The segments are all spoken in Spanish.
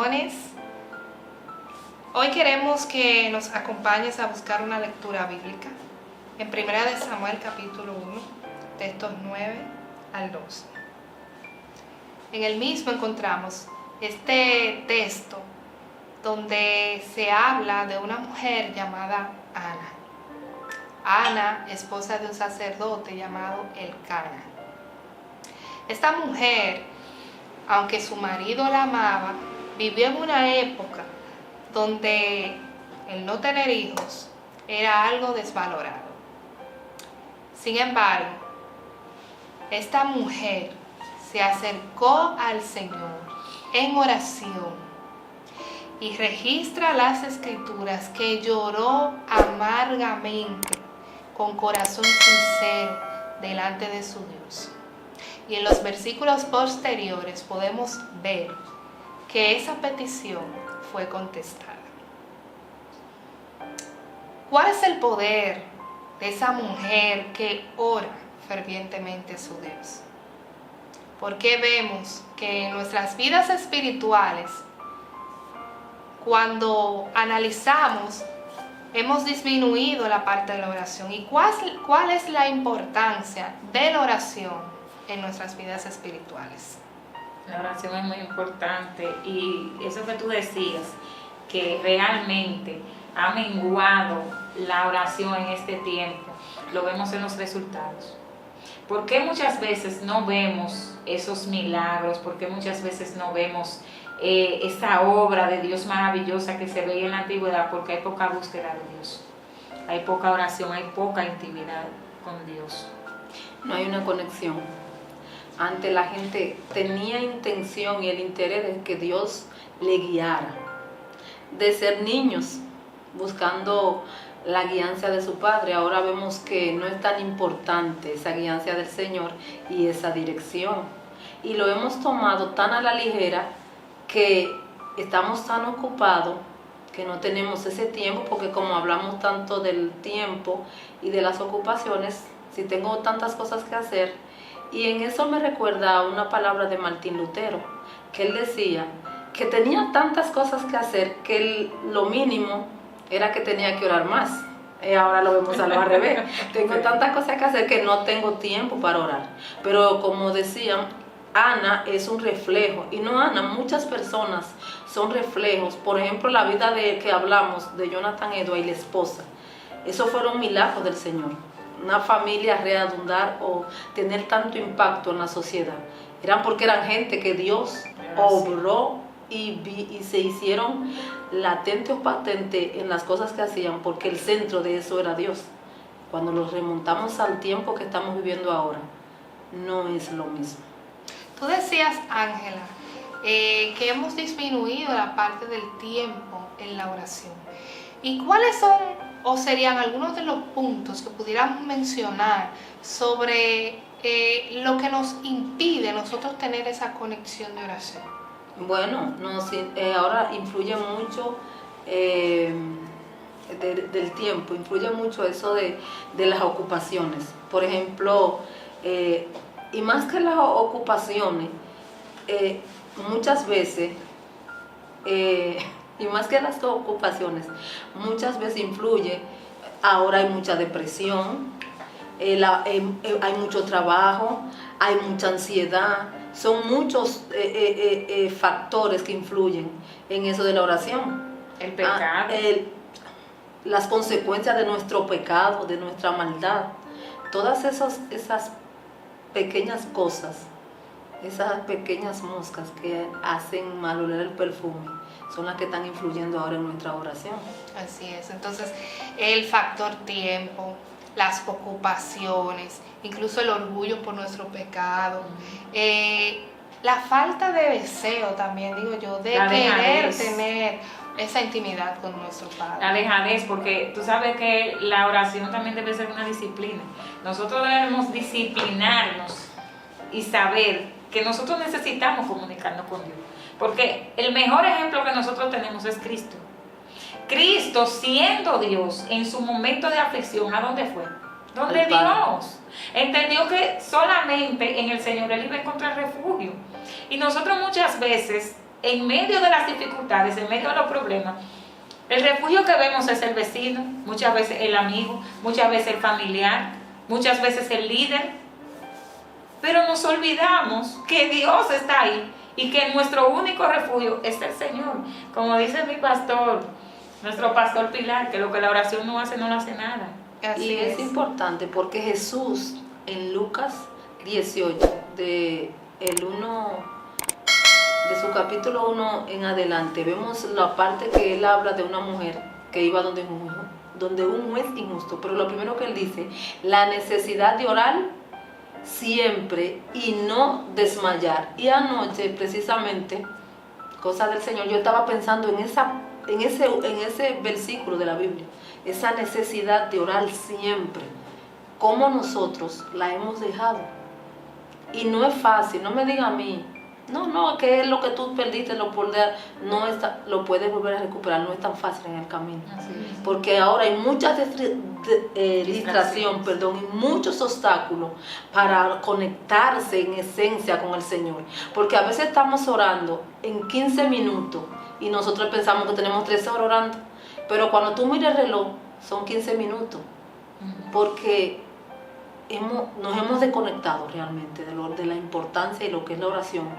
bendiciones. Hoy queremos que nos acompañes a buscar una lectura bíblica en 1 Samuel capítulo 1, textos 9 al 12. En el mismo encontramos este texto donde se habla de una mujer llamada Ana. Ana, esposa de un sacerdote llamado Elcana. Esta mujer, aunque su marido la amaba, vivió en una época donde el no tener hijos era algo desvalorado. Sin embargo, esta mujer se acercó al Señor en oración y registra las escrituras que lloró amargamente con corazón sincero delante de su Dios. Y en los versículos posteriores podemos ver que esa petición fue contestada. ¿Cuál es el poder de esa mujer que ora fervientemente a su Dios? Porque vemos que en nuestras vidas espirituales, cuando analizamos, hemos disminuido la parte de la oración. ¿Y cuál es la importancia de la oración en nuestras vidas espirituales? La oración es muy importante y eso que tú decías, que realmente ha menguado la oración en este tiempo, lo vemos en los resultados. ¿Por qué muchas veces no vemos esos milagros? ¿Por qué muchas veces no vemos esa obra de Dios maravillosa que se veía en la antigüedad? Porque hay poca búsqueda de Dios, hay poca oración, hay poca intimidad con Dios. No hay una conexión. Antes la gente tenía intención y el interés de que Dios le guiara, de ser niños buscando la guianza de su Padre. Ahora vemos que no es tan importante esa guianza del Señor y esa dirección, y lo hemos tomado tan a la ligera que estamos tan ocupados que no tenemos ese tiempo, porque como hablamos tanto del tiempo y de las ocupaciones, si tengo tantas cosas que hacer. Y en eso me recuerda una palabra de Martín Lutero, que él decía que tenía tantas cosas que hacer que lo mínimo era que tenía que orar más. Ahora lo vemos al revés. Tengo tantas cosas que hacer que no tengo tiempo para orar. Pero como decían, Ana es un reflejo, y no Ana, muchas personas son reflejos. Por ejemplo, la vida de que hablamos de Jonathan Edwards y la esposa, eso fueron milagros del Señor. Una familia redundar o tener tanto impacto en la sociedad, eran porque eran gente que Dios obró y se hicieron latente o patente en las cosas que hacían, porque el centro de eso era Dios. Cuando nos remontamos al tiempo que estamos viviendo ahora, no es lo mismo. Tú decías, Ángela, que hemos disminuido la parte del tiempo en la oración. ¿Y cuáles son o serían algunos de los puntos que pudiéramos mencionar sobre lo que nos impide nosotros tener esa conexión de oración? Bueno, ahora influye mucho del tiempo, influye mucho eso de las ocupaciones. Por ejemplo, y más que las ocupaciones, muchas veces, y más que las ocupaciones, muchas veces influye. Ahora hay mucha depresión, hay mucho trabajo, hay mucha ansiedad. Son muchos factores que influyen en eso de la oración. El pecado. Las consecuencias de nuestro pecado, de nuestra maldad. Todas esas pequeñas cosas, esas pequeñas moscas que hacen mal oler el perfume, son las que están influyendo ahora en nuestra oración. Así es. Entonces, el factor tiempo, las ocupaciones, incluso el orgullo por nuestro pecado, la falta de deseo también, digo yo, de querer tener esa intimidad con nuestro Padre. La dejadez, porque tú sabes que la oración también debe ser una disciplina. Nosotros debemos disciplinarnos y saber que nosotros necesitamos comunicarnos con Dios. Porque el mejor ejemplo que nosotros tenemos es Cristo. Cristo, siendo Dios, en su momento de aflicción, ¿a dónde fue? ¿Dónde Dios? Entendió que solamente en el Señor Él iba a encontrar refugio. Y nosotros muchas veces en medio de las dificultades, en medio de los problemas, el refugio que vemos es el vecino, muchas veces el amigo, muchas veces el familiar, muchas veces el líder. Pero nos olvidamos que Dios está ahí y que nuestro único refugio es el Señor. Como dice mi pastor, nuestro pastor Pilar, que lo que la oración no hace, no lo hace nada. Y es importante porque Jesús en Lucas 18, de su capítulo 1 en adelante, vemos la parte que él habla de una mujer que iba donde un juez injusto. Pero lo primero que él dice, la necesidad de orar siempre y no desmayar. Y anoche, precisamente, cosa del Señor, yo estaba pensando en ese versículo de la Biblia, esa necesidad de orar siempre, cómo nosotros la hemos dejado. Y no es fácil, no me diga a mí, no, que es lo que tú perdiste, lo puedes volver a recuperar, no es tan fácil en el camino. Porque ahora hay mucha distracción, y muchos obstáculos para conectarse en esencia con el Señor. Porque a veces estamos orando en 15 minutos y nosotros pensamos que tenemos 3 horas orando, pero cuando tú miras el reloj son 15 minutos, porque nos hemos desconectado realmente de la importancia y lo que es la oración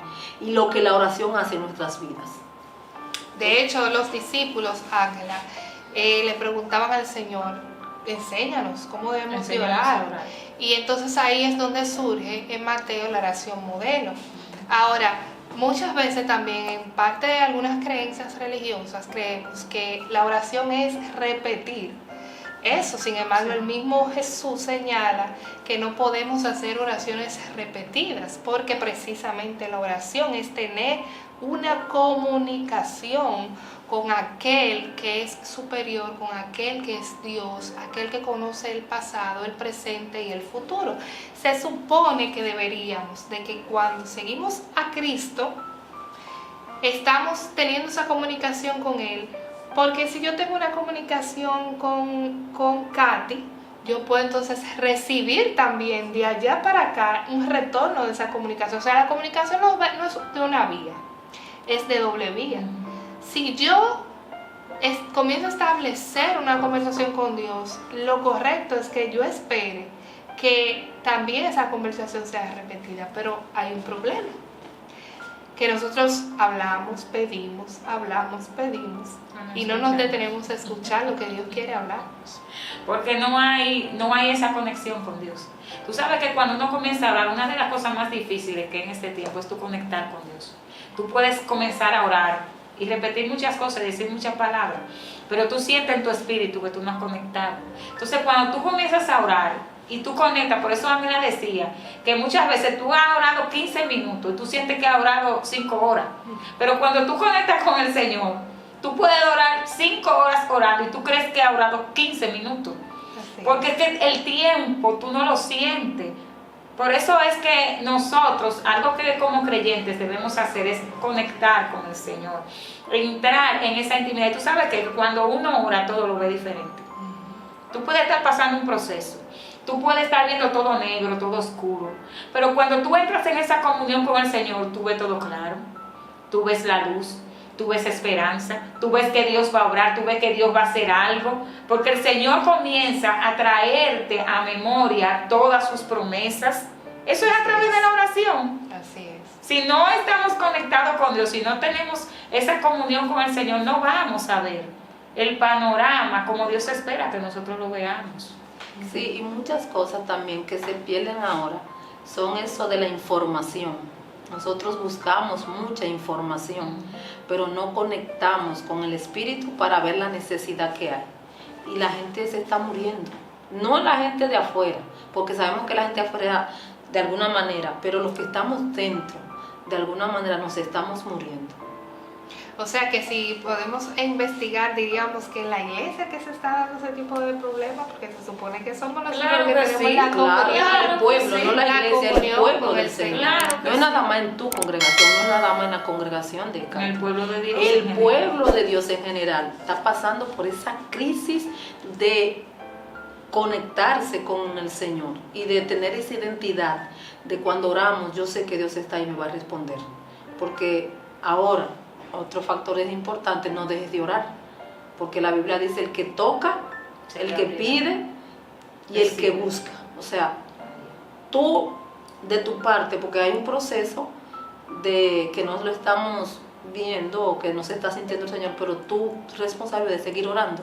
y lo que la oración hace en nuestras vidas. De hecho, los discípulos, Ángela, le preguntaban al Señor, enséñanos cómo debemos de orar. Y entonces ahí es donde surge en Mateo la oración modelo. Ahora, muchas veces también en parte de algunas creencias religiosas creemos que la oración es repetir eso. Sin embargo, el mismo Jesús señala que no podemos hacer oraciones repetidas, porque precisamente la oración es tener una comunicación con aquel que es superior, con aquel que es Dios, aquel que conoce el pasado, el presente y el futuro. Se supone que deberíamos de que cuando seguimos a Cristo, estamos teniendo esa comunicación con Él. Porque si yo tengo una comunicación con Katy, yo puedo entonces recibir también de allá para acá un retorno de esa comunicación. O sea, la comunicación no es de una vía, es de doble vía. Si yo comienzo a establecer una conversación con Dios, lo correcto es que yo espere que también esa conversación sea repetida. Pero hay un problema, que nosotros hablamos, pedimos y no nos detenemos a escuchar lo que Dios quiere hablarnos. Porque no hay esa conexión con Dios. Tú sabes que cuando uno comienza a orar, una de las cosas más difíciles que en este tiempo es tú conectar con Dios. Tú puedes comenzar a orar y repetir muchas cosas, decir muchas palabras, pero tú sientes en tu espíritu que tú no has conectado. Entonces cuando tú comienzas a orar y tú conectas, por eso Ángela decía que muchas veces tú has orado 15 minutos y tú sientes que has orado 5 horas, pero cuando tú conectas con el Señor, tú puedes orar 5 horas orando y tú crees que has orado 15 minutos, porque es que el tiempo tú no lo sientes. Por eso es que nosotros, algo que como creyentes debemos hacer es conectar con el Señor, entrar en esa intimidad. Y tú sabes que cuando uno ora todo lo ve diferente. Tú puedes estar pasando un proceso, tú puedes estar viendo todo negro, todo oscuro, pero cuando tú entras en esa comunión con el Señor, tú ves todo claro, tú ves la luz, tú ves esperanza, tú ves que Dios va a obrar, tú ves que Dios va a hacer algo, porque el Señor comienza a traerte a memoria todas sus promesas. Eso es a través de la oración. Así es. Si no estamos conectados con Dios, si no tenemos esa comunión con el Señor, no vamos a ver el panorama como Dios espera que nosotros lo veamos. Sí, y muchas cosas también que se pierden ahora son eso de la información. Nosotros buscamos mucha información, pero no conectamos con el Espíritu para ver la necesidad que hay. Y la gente se está muriendo. No la gente de afuera, porque sabemos que la gente de afuera de alguna manera, pero los que estamos dentro, de alguna manera nos estamos muriendo. O sea que si podemos investigar, diríamos que en la iglesia que se está dando ese tipo de problemas, porque se supone que somos nosotros Claro que que tenemos sí, la comunión, el pueblo, sí, no la iglesia, el comunión pueblo con del el Señor. Claro que No es sí. nada más en tu congregación, no es nada más en la congregación de En Cali. el pueblo de Dios. El pueblo de Dios en general está pasando por esa crisis de conectarse con el Señor y de tener esa identidad de cuando oramos, yo sé que Dios está ahí y me va a responder. Porque ahora otro factor es importante, no dejes de orar, porque la Biblia dice el que toca, el que pide y el que busca. O sea, tú de tu parte, porque hay un proceso de que no lo estamos viendo o que no se está sintiendo el Señor, pero tú responsable de seguir orando.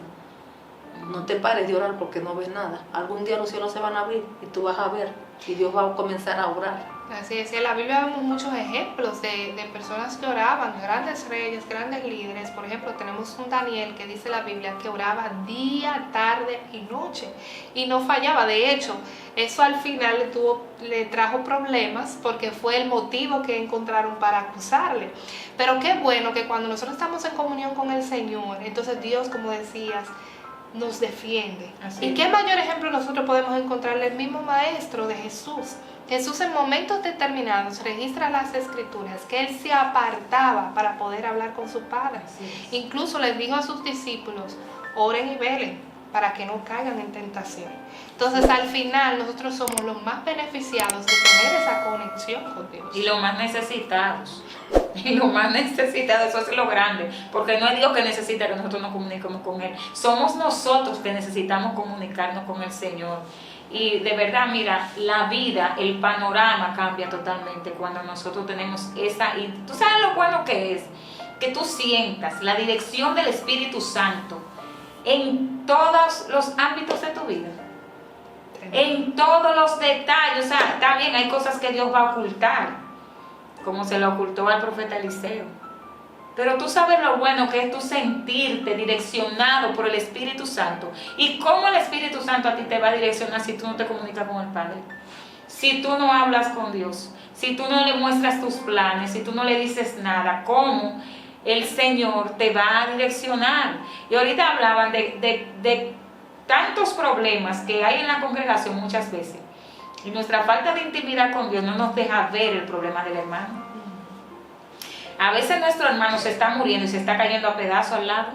No te pares de orar porque no ves nada. Algún día los cielos se van a abrir y tú vas a ver y Dios va a comenzar a orar. Así es, en la Biblia vemos muchos ejemplos de personas que oraban, grandes reyes, grandes líderes. Por ejemplo, tenemos un Daniel que dice la Biblia que oraba día, tarde y noche y no fallaba. De hecho, eso al final le trajo problemas porque fue el motivo que encontraron para acusarle. Pero qué bueno que cuando nosotros estamos en comunión con el Señor, entonces Dios, como decías, nos defiende. Así ¿Y es. qué mayor ejemplo nosotros podemos encontrarle el mismo maestro de Jesús? Jesús en momentos determinados registra las escrituras que él se apartaba para poder hablar con su Padre. Incluso les dijo a sus discípulos, oren y velen para que no caigan en tentación. Entonces al final nosotros somos los más beneficiados de tener esa conexión con Dios. Y los más necesitados. Y lo más necesitado, eso es lo grande, porque no es Dios que necesita que nosotros nos comuniquemos con Él, somos nosotros que necesitamos comunicarnos con el Señor. Y de verdad, mira, la vida, el panorama cambia totalmente cuando nosotros tenemos esa, y tú sabes lo bueno que es, que tú sientas la dirección del Espíritu Santo en todos los ámbitos de tu vida, en todos los detalles. O sea, está bien, hay cosas que Dios va a ocultar, como se lo ocultó al profeta Eliseo. Pero tú sabes lo bueno que es tú sentirte direccionado por el Espíritu Santo. Y cómo el Espíritu Santo a ti te va a direccionar si tú no te comunicas con el Padre. Si tú no hablas con Dios. Si tú no le muestras tus planes. Si tú no le dices nada. ¿Cómo el Señor te va a direccionar? Y ahorita hablaban de tantos problemas que hay en la congregación muchas veces. Y nuestra falta de intimidad con Dios no nos deja ver el problema del hermano. A veces nuestro hermano se está muriendo y se está cayendo a pedazos al lado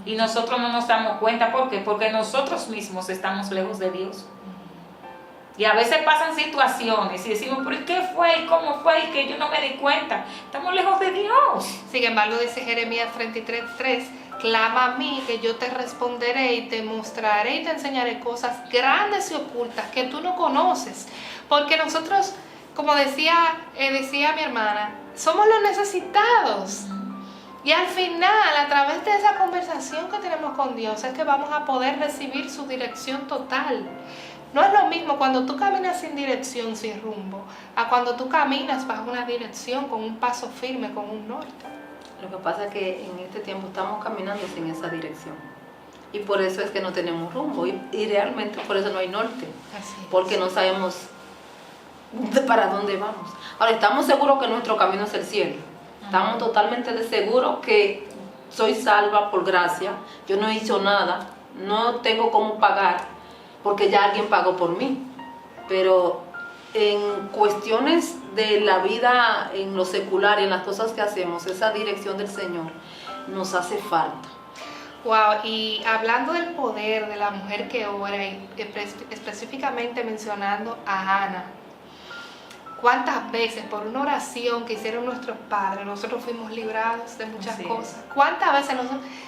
y nosotros no nos damos cuenta. ¿Por qué? Porque nosotros mismos estamos lejos de Dios. Y a veces pasan situaciones y decimos, ¿pero qué fue? ¿Y cómo fue? Y que yo no me di cuenta. Estamos lejos de Dios. Sin embargo, dice Jeremías 33:3, clama a mí que yo te responderé y te mostraré y te enseñaré cosas grandes y ocultas que tú no conoces. Porque nosotros, como decía mi hermana, somos los necesitados. Y al final, a través de esa conversación que tenemos con Dios, es que vamos a poder recibir su dirección total. No es lo mismo cuando tú caminas sin dirección, sin rumbo, a cuando tú caminas bajo una dirección, con un paso firme, con un norte. Lo que pasa es que en este tiempo estamos caminando sin esa dirección. Y por eso es que no tenemos rumbo. Y realmente por eso no hay norte. Así es. Porque no sabemos para dónde vamos. Ahora, estamos seguros que nuestro camino es el cielo. Estamos totalmente de seguros que soy salva por gracia. Yo no he hecho nada. No tengo cómo pagar porque ya alguien pagó por mí. Pero en cuestiones de la vida, en lo secular y en las cosas que hacemos, esa dirección del Señor nos hace falta. Wow, y hablando del poder de la mujer que ora, y específicamente mencionando a Ana, ¿cuántas veces por una oración que hicieron nuestros padres nosotros fuimos librados de muchas cosas? ¿Cuántas veces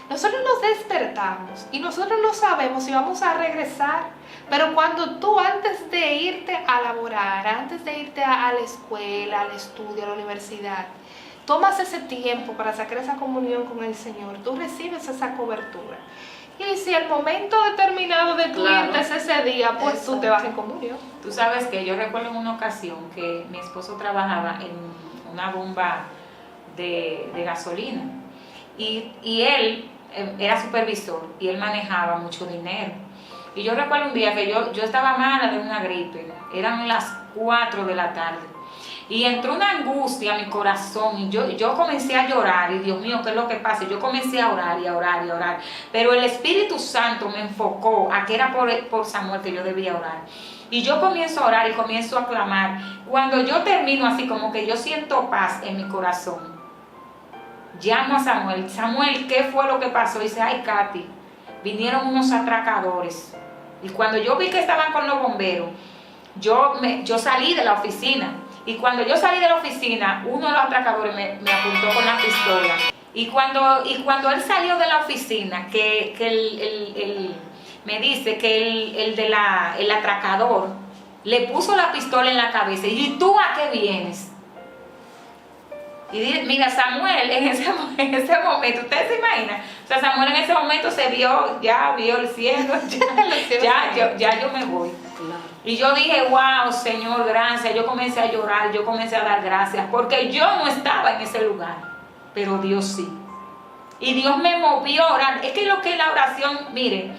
nosotros nos despertamos y nosotros no sabemos si vamos a regresar? Pero cuando tú, antes de irte a laborar, antes de irte a la escuela, al estudio, a la universidad, tomas ese tiempo para sacar esa comunión con el Señor, tú recibes esa cobertura. Y si el momento determinado de tu irte es ese día, pues tú te vas en comunión. Tú sabes que yo recuerdo en una ocasión que mi esposo trabajaba en una bomba de gasolina y él era supervisor y él manejaba mucho dinero. Y yo recuerdo un día que yo estaba mala de una gripe, eran las 4 de la tarde. Y entró una angustia a mi corazón y yo comencé a llorar y Dios mío, ¿qué es lo que pasa? Y yo comencé a orar y a orar y a orar, pero el Espíritu Santo me enfocó a que era por Samuel que yo debía orar. Y yo comienzo a orar y comienzo a clamar. Cuando yo termino así como que yo siento paz en mi corazón, llamo a Samuel. Samuel, ¿qué fue lo que pasó? Y dice, ay, Katy, vinieron unos atracadores. Y cuando yo vi que estaban con los bomberos, yo salí de la oficina. Y cuando yo salí de la oficina, uno de los atracadores me apuntó con la pistola Y cuando él salió de la oficina, que me dice que el atracador le puso la pistola en la cabeza, y ¿tú a qué vienes? Y mira, Samuel en ese momento, ustedes se imaginan, o sea, Samuel en ese momento ya vio el cielo, ya yo me voy. Claro. Y yo dije, wow, Señor, gracias. Yo comencé a llorar, yo comencé a dar gracias, porque yo no estaba en ese lugar, pero Dios sí. Y Dios me movió a orar. Es que lo que es la oración, mire,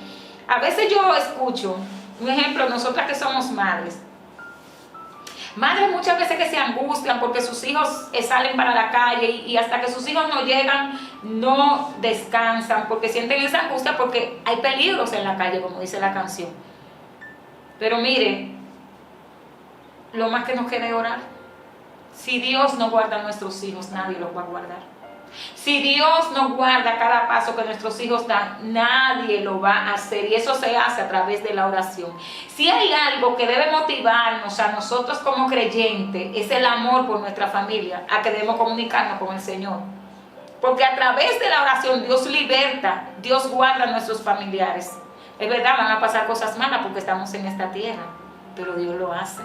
a veces yo escucho, un ejemplo, nosotras que somos madres muchas veces que se angustian porque sus hijos salen para la calle y hasta que sus hijos no llegan, no descansan, porque sienten esa angustia porque hay peligros en la calle, como dice la canción. Pero mire, lo más que nos queda es orar. Si Dios no guarda a nuestros hijos, nadie los va a guardar. Si Dios no guarda cada paso que nuestros hijos dan, nadie lo va a hacer, y eso se hace a través de la oración. Si hay algo que debe motivarnos a nosotros como creyentes, es el amor por nuestra familia, a que debemos comunicarnos con el Señor. Porque a través de la oración Dios liberta, Dios guarda a nuestros familiares. Es verdad, van a pasar cosas malas porque estamos en esta tierra, pero Dios lo hace.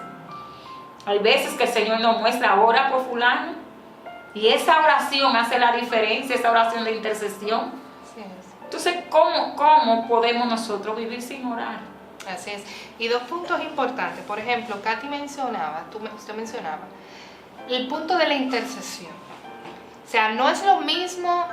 Hay veces que el Señor nos muestra, ora por fulano, y esa oración hace la diferencia, esa oración de intercesión. Así es. Entonces, ¿cómo podemos nosotros vivir sin orar? Así es. Y dos puntos importantes. Por ejemplo, Katy mencionaba, usted mencionaba, el punto de la intercesión. O sea, no es lo mismo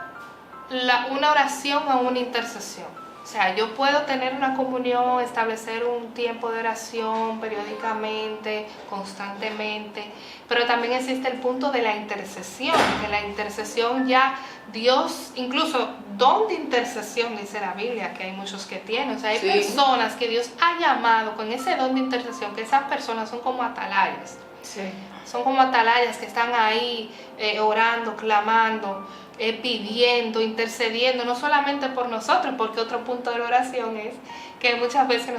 una oración a una intercesión. O sea, yo puedo tener una comunión, establecer un tiempo de oración periódicamente, constantemente, pero también existe el punto de la intercesión, que la intercesión ya Dios, incluso don de intercesión dice la Biblia, que hay muchos que tienen. O sea, hay personas que Dios ha llamado con ese don de intercesión, que esas personas son como atalayas. Sí. Son como atalayas que están ahí orando, clamando, pidiendo, intercediendo, no solamente por nosotros, porque otro punto de la oración es que muchas veces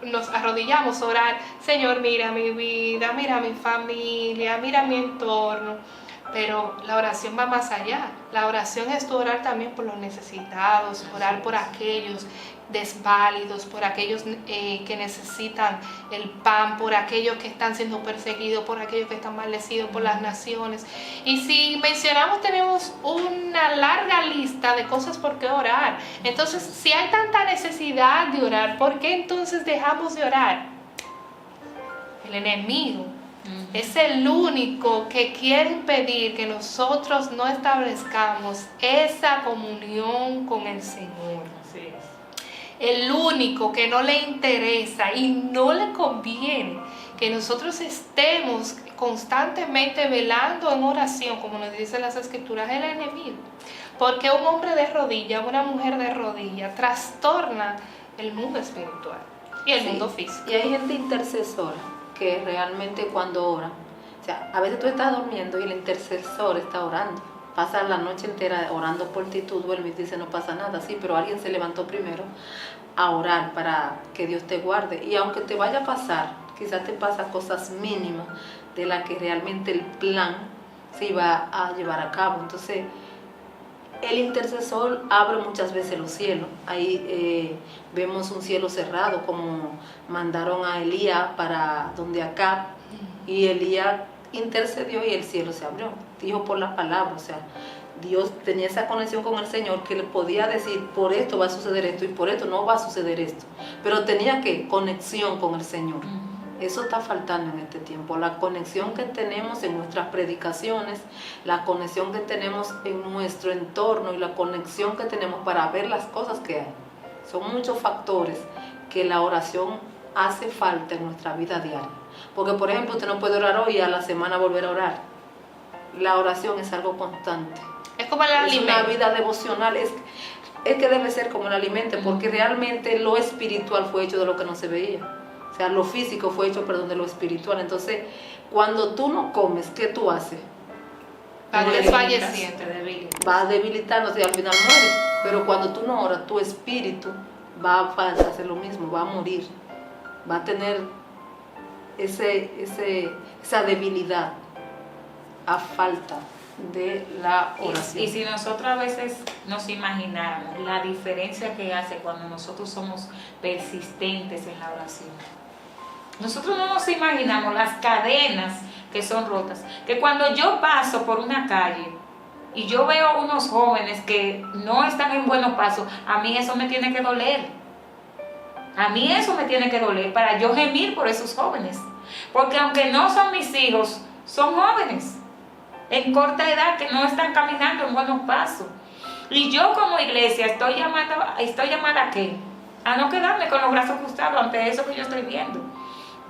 nos arrodillamos a orar, Señor, mira mi vida, mira mi familia, mira mi entorno, pero la oración va más allá. La oración es tu orar también por los necesitados, orar por aquellos desválidos, por aquellos que necesitan el pan, por aquellos que están siendo perseguidos, por aquellos que están maldecidos por las naciones. Y si mencionamos, tenemos una larga lista de cosas por qué orar. Entonces, si hay tanta necesidad de orar, ¿por qué entonces dejamos de orar? El enemigo es el único que quiere impedir que nosotros no establezcamos esa comunión con el Señor. Así es. El único que no le interesa y no le conviene que nosotros estemos constantemente velando en oración, como nos dicen las Escrituras, es el enemigo. Porque un hombre de rodilla, una mujer de rodilla, trastorna el mundo espiritual y el mundo físico. Y hay gente intercesora que realmente cuando ora, o sea, a veces tú estás durmiendo y el intercesor está orando. Pasa la noche entera orando por ti, tú duermes y dices no pasa nada, sí, pero alguien se levantó primero a orar para que Dios te guarde. Y aunque te vaya a pasar, quizás te pasa cosas mínimas de las que realmente el plan se iba a llevar a cabo. Entonces, el intercesor abre muchas veces los cielos. Ahí vemos un cielo cerrado, como mandaron a Elías para donde Acab, y Elías intercedió y el cielo se abrió. Dijo por la palabra, o sea, Dios tenía esa conexión con el Señor que le podía decir, por esto va a suceder esto y por esto no va a suceder esto. Pero tenía que conexión con el Señor. Eso está faltando en este tiempo. La conexión que tenemos en nuestras predicaciones, la conexión que tenemos en nuestro entorno y la conexión que tenemos para ver las cosas que hay. Son muchos factores que la oración hace falta en nuestra vida diaria. Porque, por ejemplo, usted no puede orar hoy y a la semana volver a orar. La oración es algo constante. Es como el alimento. Es una vida devocional. Es que debe ser como el alimento, porque realmente lo espiritual fue hecho de lo que no se veía. O sea, lo físico fue hecho, perdón, de lo espiritual. Entonces, cuando tú no comes, ¿qué tú haces? Va desfalleciendo. Va debilitándose y al final mueres. Pero cuando tú no oras, tu espíritu va a hacer lo mismo, va a morir. Va a tener esa debilidad a falta de la oración. Y si nosotros a veces nos imagináramos la diferencia que hace cuando nosotros somos persistentes en la oración. Nosotros no nos imaginamos las cadenas que son rotas. Que cuando yo paso por una calle y yo veo unos jóvenes que no están en buenos pasos, a mí eso me tiene que doler. A mí eso me tiene que doler para yo gemir por esos jóvenes. Porque aunque no son mis hijos, son jóvenes en corta edad que no están caminando en buenos pasos. Y yo como iglesia estoy llamada ¿a qué? A no quedarme con los brazos cruzados ante eso que yo estoy viendo.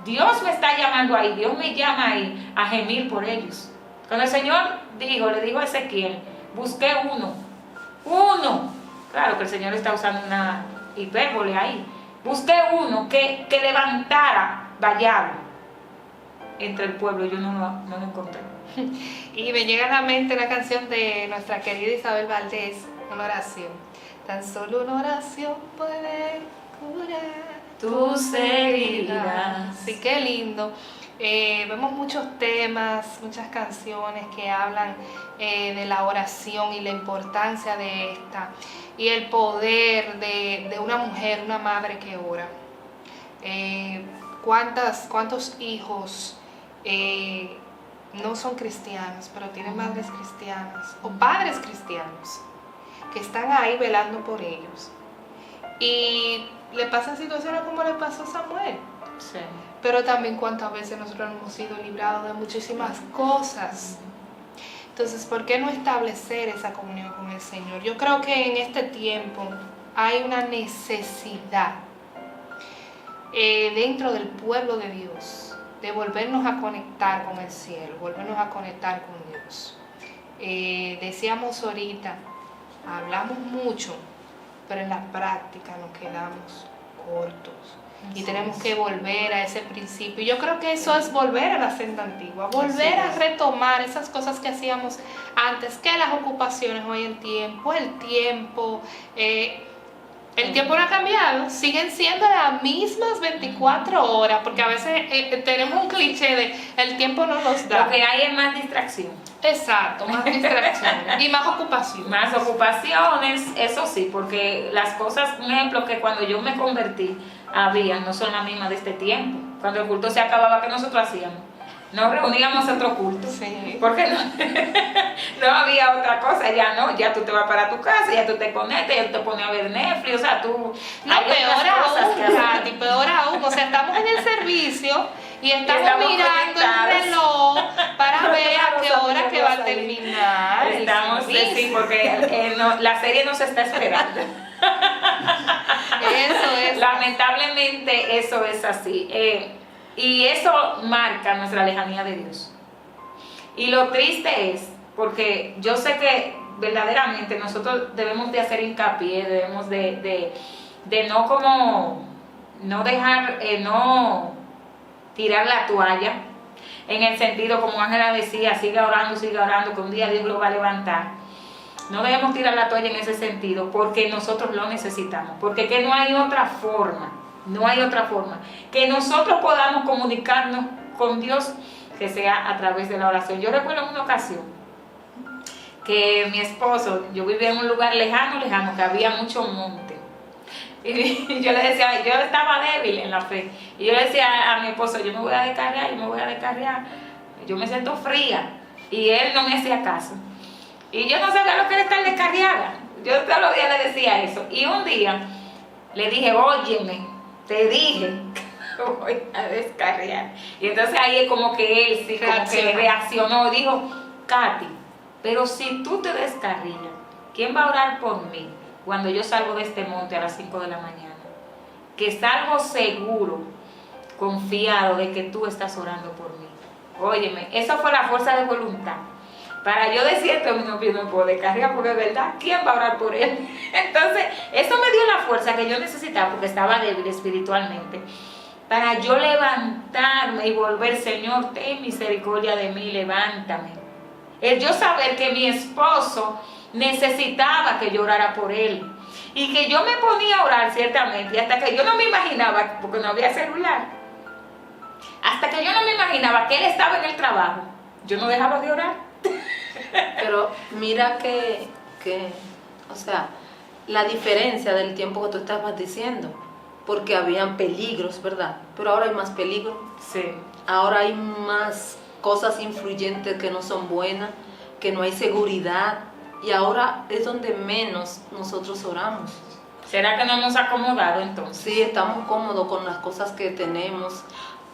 Dios me está llamando ahí, Dios me llama ahí a gemir por ellos. Cuando el Señor le dijo a Ezequiel, busqué uno. Claro que el Señor está usando una hipérbole ahí. Busqué uno que levantara vallado entre el pueblo, yo no lo encontré. Y me llega a la mente una canción de nuestra querida Isabel Valdés, una oración. Tan solo una oración puede curar tus heridas. Sí, qué lindo. Vemos muchos temas, muchas canciones que hablan de la oración y la importancia de esta y el poder de una mujer, una madre que ora. ¿Cuántos hijos no son cristianos, pero tienen madres cristianas o padres cristianos que están ahí velando por ellos? Y le pasan situaciones como le pasó a Samuel. Sí. Pero también cuántas veces nosotros hemos sido librados de muchísimas cosas. Entonces, ¿por qué no establecer esa comunión con el Señor? Yo creo que en este tiempo hay una necesidad dentro del pueblo de Dios de volvernos a conectar con el cielo, volvernos a conectar con Dios. Decíamos ahorita, hablamos mucho, pero en la práctica nos quedamos cortos. Y tenemos que volver a ese principio. Yo creo que eso es volver a la senda antigua, volver a retomar esas cosas que hacíamos antes, que las ocupaciones hoy en tiempo, el tiempo no ha cambiado, siguen siendo las mismas 24 horas, porque a veces tenemos un cliché de el tiempo no nos da. Lo que hay es más distracción. Exacto, más distracción y más ocupación. Más ocupaciones, eso sí, porque las cosas, un ejemplo, que cuando yo me convertí, no son las mismas de este tiempo. Cuando el culto se acababa, ¿qué nosotros hacíamos? Nos reuníamos a otro culto. Sí. Porque no había otra cosa, ya tú te vas para tu casa, ya tú te conectas, ya tú te pones a ver Netflix, o sea, tú... No, peor aún, o sea, estamos en el servicio y estamos mirando el reloj para ver a qué hora que va a terminar. Estamos, sí, porque la serie nos está esperando. Eso es. Lamentablemente eso es así. Y eso marca nuestra lejanía de Dios. Y lo triste es, porque yo sé que verdaderamente nosotros debemos de hacer hincapié, debemos de no dejar, no tirar la toalla, en el sentido, como Ángela decía, siga orando, que un día Dios lo va a levantar. No debemos tirar la toalla en ese sentido, porque nosotros lo necesitamos, porque que no hay otra forma que nosotros podamos comunicarnos con Dios que sea a través de la oración. Yo recuerdo en una ocasión que mi esposo, yo vivía en un lugar lejano, que había mucho monte. Y yo le decía, yo estaba débil en la fe, y yo le decía a mi esposo, yo me voy a descarriar, yo me siento fría, y él no me hacía caso. Y yo no sabía lo que era estar descarriada. Yo todos los días le decía eso. Y un día le dije, óyeme, te dije que voy a descarriar. Y entonces ahí es como que él sí como que reaccionó y dijo, Katy, pero si tú te descarrías, ¿quién va a orar por mí cuando yo salgo de este monte a las 5 de la mañana? Que salgo seguro, confiado de que tú estás orando por mí. Óyeme, esa fue la fuerza de voluntad. Para yo decir esto, no puedo descargar, porque es verdad, ¿quién va a orar por él? Entonces, eso me dio la fuerza que yo necesitaba, porque estaba débil espiritualmente, para yo levantarme y volver, Señor, ten misericordia de mí, levántame. El yo saber que mi esposo necesitaba que yo orara por él, y que yo me ponía a orar ciertamente, y hasta que yo no me imaginaba, porque no había celular, hasta que yo no me imaginaba que él estaba en el trabajo, yo no dejaba de orar. Pero mira o sea, la diferencia del tiempo que tú estabas diciendo, porque habían peligros, ¿verdad? Pero ahora hay más peligros. Sí. Ahora hay más cosas influyentes que no son buenas, que no hay seguridad, y ahora es donde menos nosotros oramos. ¿Será que no hemos acomodado entonces? Sí, estamos cómodos con las cosas que tenemos.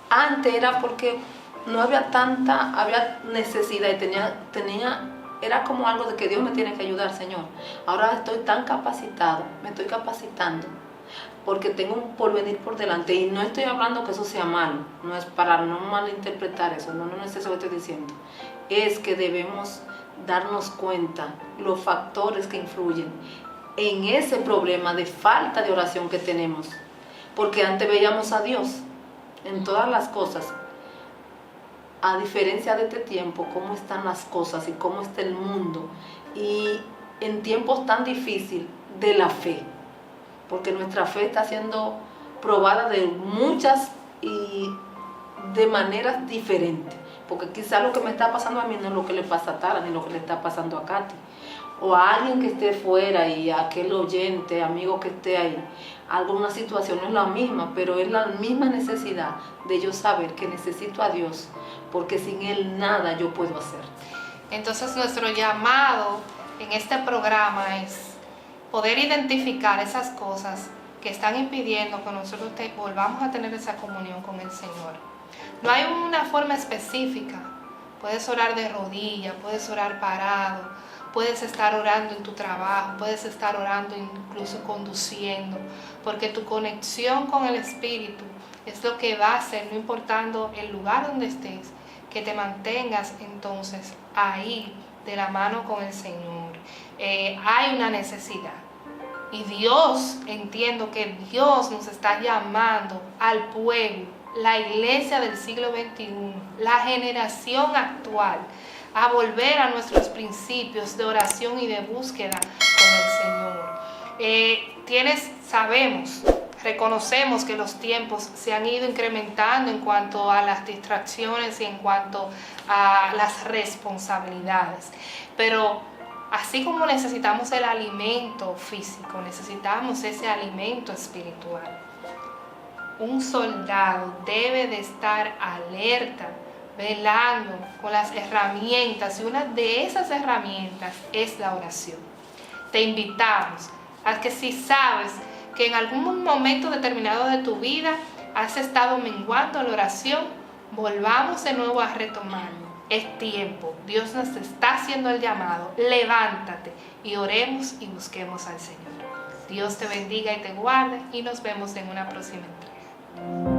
Antes era porque no había había necesidad y era como algo de que Dios me tiene que ayudar, Señor. Ahora estoy tan capacitado, me estoy capacitando, porque tengo un porvenir por delante, y no estoy hablando que eso sea malo, no es para no malinterpretar eso, no es eso que estoy diciendo, es que debemos darnos cuenta los factores que influyen en ese problema de falta de oración que tenemos, porque antes veíamos a Dios en todas las cosas. A diferencia de este tiempo, cómo están las cosas y cómo está el mundo, y en tiempos tan difíciles de la fe, porque nuestra fe está siendo probada de muchas y de maneras diferentes, porque quizás lo que me está pasando a mí no es lo que le pasa a Tara, ni lo que le está pasando a Katy, o a alguien que esté fuera, y a aquel oyente, amigo que esté ahí. Alguna situación no es la misma, pero es la misma necesidad de yo saber que necesito a Dios, porque sin Él nada yo puedo hacer. Entonces nuestro llamado en este programa es poder identificar esas cosas que están impidiendo que nosotros volvamos a tener esa comunión con el Señor. No hay una forma específica. Puedes orar de rodillas, puedes orar parado, puedes estar orando en tu trabajo, puedes estar orando incluso conduciendo, porque tu conexión con el Espíritu es lo que va a hacer, no importando el lugar donde estés, que te mantengas entonces ahí de la mano con el Señor. Hay una necesidad, y Dios, entiendo que Dios nos está llamando al pueblo, la iglesia del siglo XXI, la generación actual, a volver a nuestros principios de oración y de búsqueda con el Señor. Reconocemos que los tiempos se han ido incrementando en cuanto a las distracciones y en cuanto a las responsabilidades, pero así como necesitamos el alimento físico, necesitamos ese alimento espiritual. Un soldado debe de estar alerta, velando con las herramientas, y una de esas herramientas es la oración. Te invitamos a que, si sabes que en algún momento determinado de tu vida has estado menguando la oración, volvamos de nuevo a retomarlo. Es tiempo, Dios nos está haciendo el llamado. Levántate y oremos y busquemos al Señor. Dios te bendiga y te guarde, y nos vemos en una próxima entrega.